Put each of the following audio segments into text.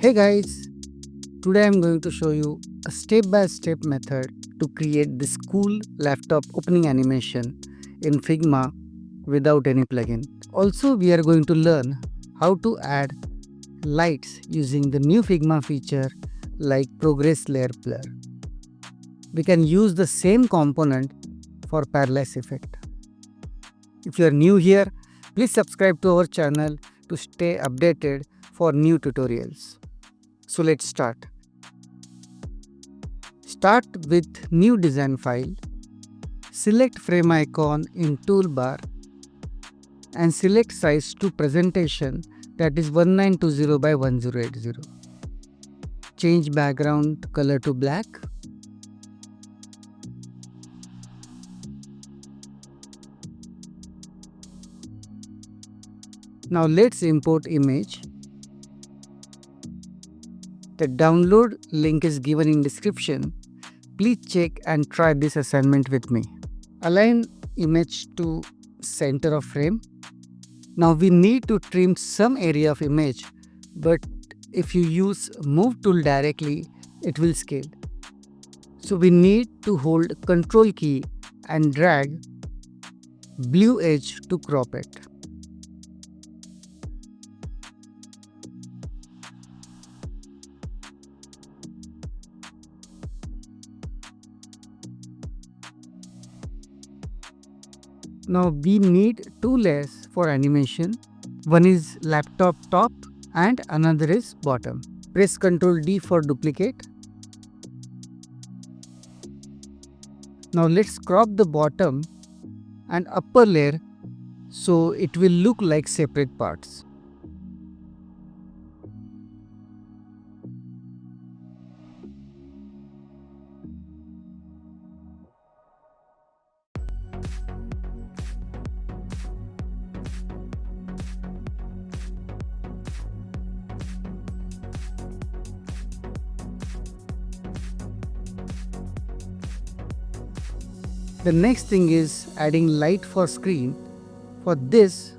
Hey guys, today I'm going to show you a step-by-step method to create this cool laptop opening animation in Figma without any plugin. Also, we are going to learn how to add lights using the new Figma feature like progress layer blur. We can use the same component for parallax effect. If you are new here, please subscribe to our channel to stay updated for new tutorials. So let's start. Start with new design file, select frame icon in toolbar and select size to presentation, that is 1920 by 1080. Change background color to black. Now let's import image. The download link is given in description. Please check and try this assignment with me. Align image to center of frame. Now we need to trim some area of image, but if you use move tool directly, it will scale. So we need to hold Ctrl key and drag blue edge to crop it. Now we need two layers for animation. One is laptop top and another is bottom. Press Ctrl D for duplicate. Now let's crop the bottom and upper layer so it will look like separate parts. The next thing is adding light for screen. For this,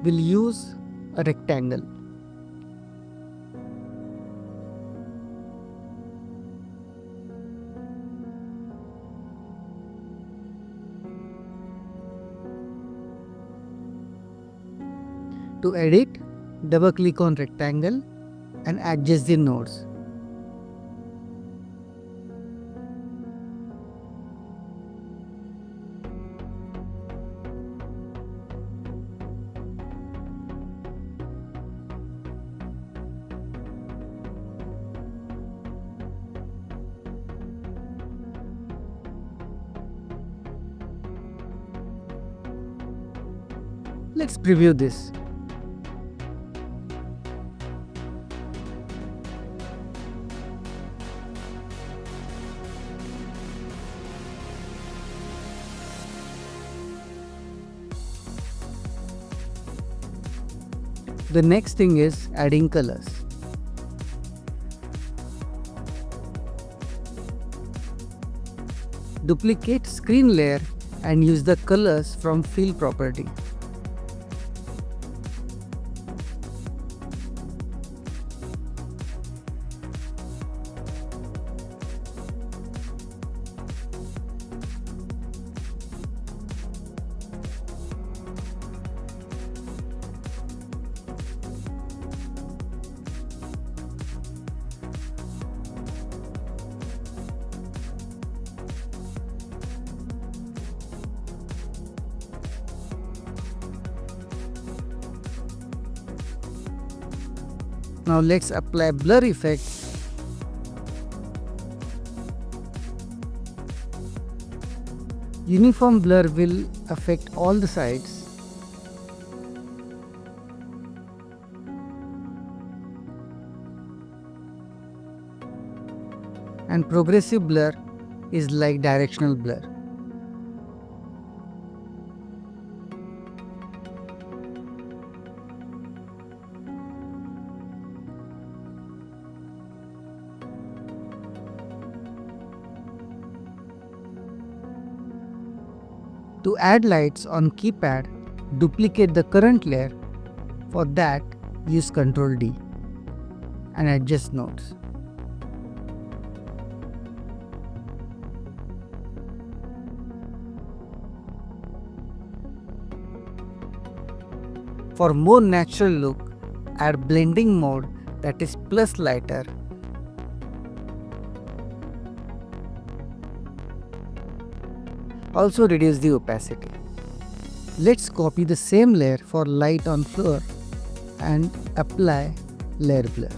we'll use a rectangle. To edit, double click on rectangle and adjust the nodes. Let's preview this. The next thing is adding colors. Duplicate screen layer and use the colors from fill property. Now let's apply blur effect. Uniform blur will affect all the sides. And progressive blur is like directional blur. To add lights on keypad, duplicate the current layer. For that, use Ctrl D. and adjust nodes. For more natural look, add blending mode, that is plus lighter. Also reduce the opacity. Let's copy the same layer for light on floor and apply layer blur.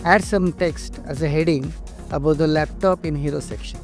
Add some text as a heading above the laptop in hero section.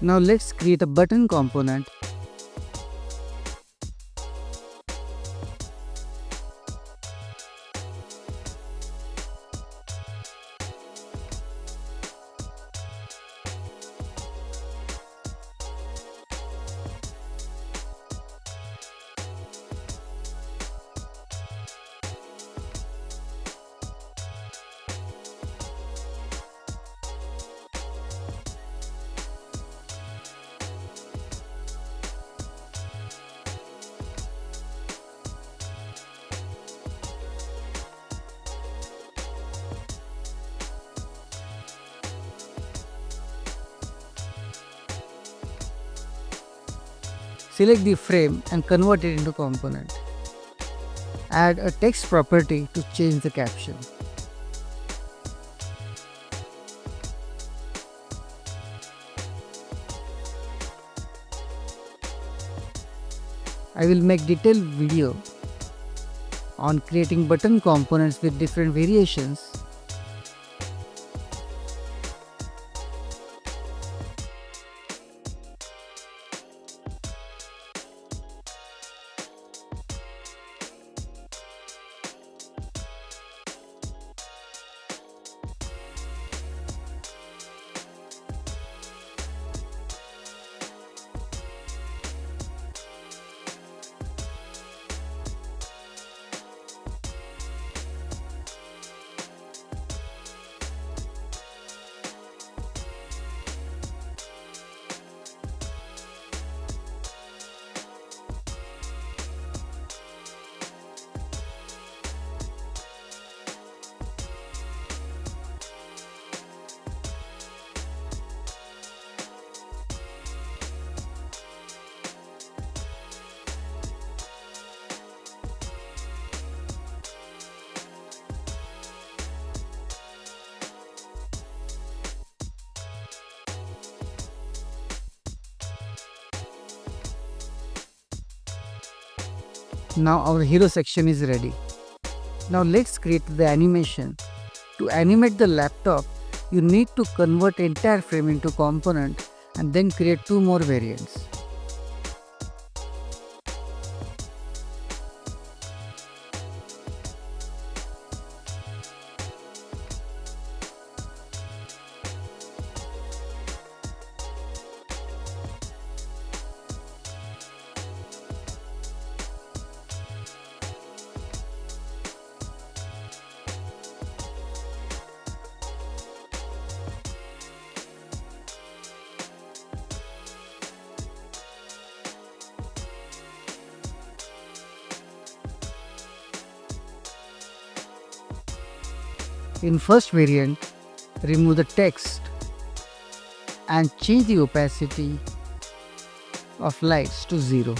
Now let's create a button component. Select the frame and convert it into component. Add a text property to change the caption. I will make detailed video on creating button components with different variations. Now our hero section is ready. Now let's create the animation. To animate the laptop, you need to convert entire frame into component and then create two more variants. In first variant, remove the text and change the opacity of lights to 0.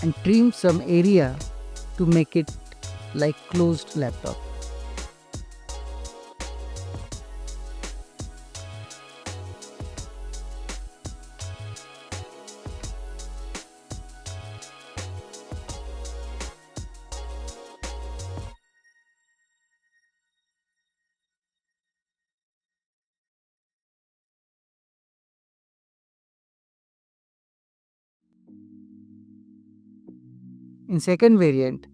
And trim some area to make it like closed laptop. In second variant,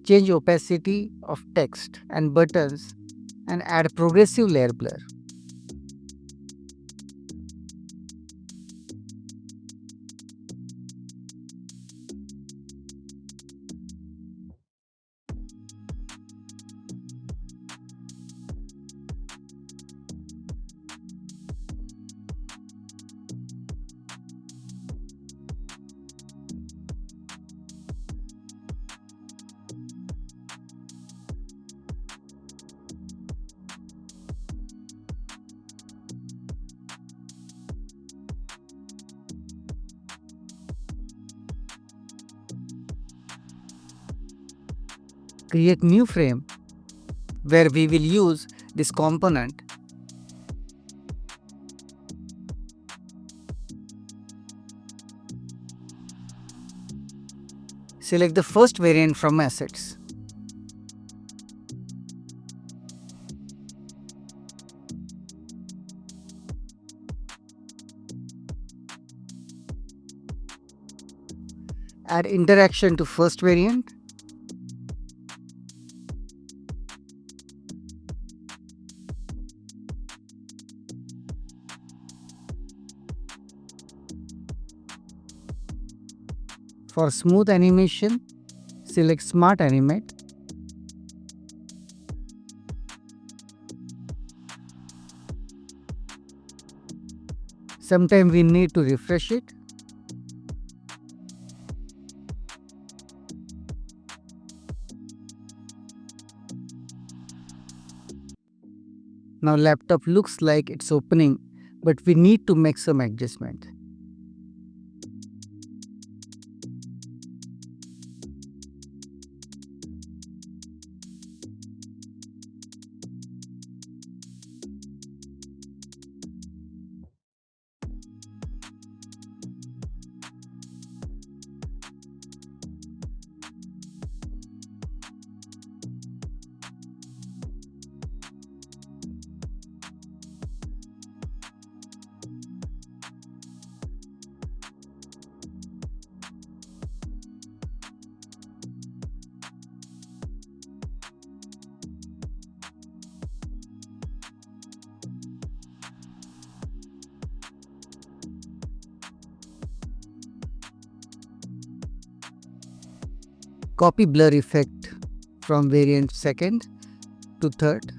change opacity of text and buttons and add progressive layer blur. Create new frame where we will use this component. Select the first variant from assets. Add interaction to first variant. For smooth animation, select Smart Animate. Sometimes we need to refresh it. Now laptop looks like it's opening, but we need to make some adjustment. Copy blur effect from variant second to third.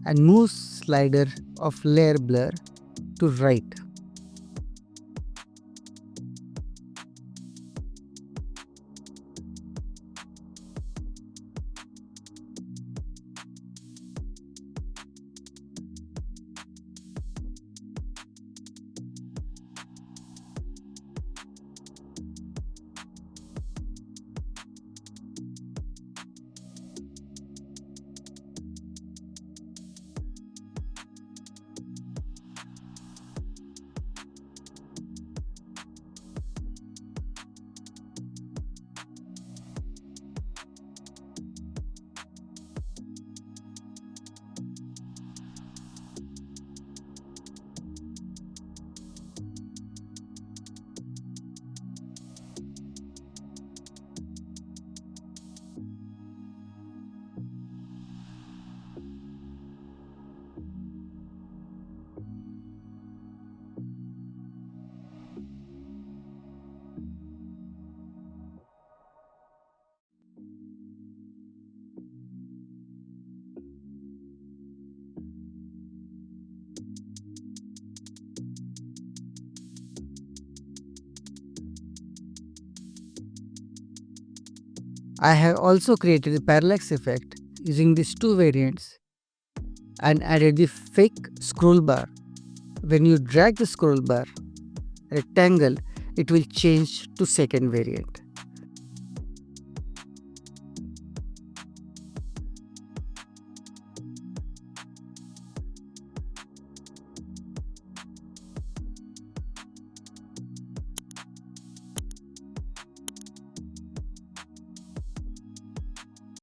And move slider of layer blur to right. I have also created a parallax effect using these two variants and added the fake scroll bar. When you drag the scroll bar rectangle, it will change to second variant.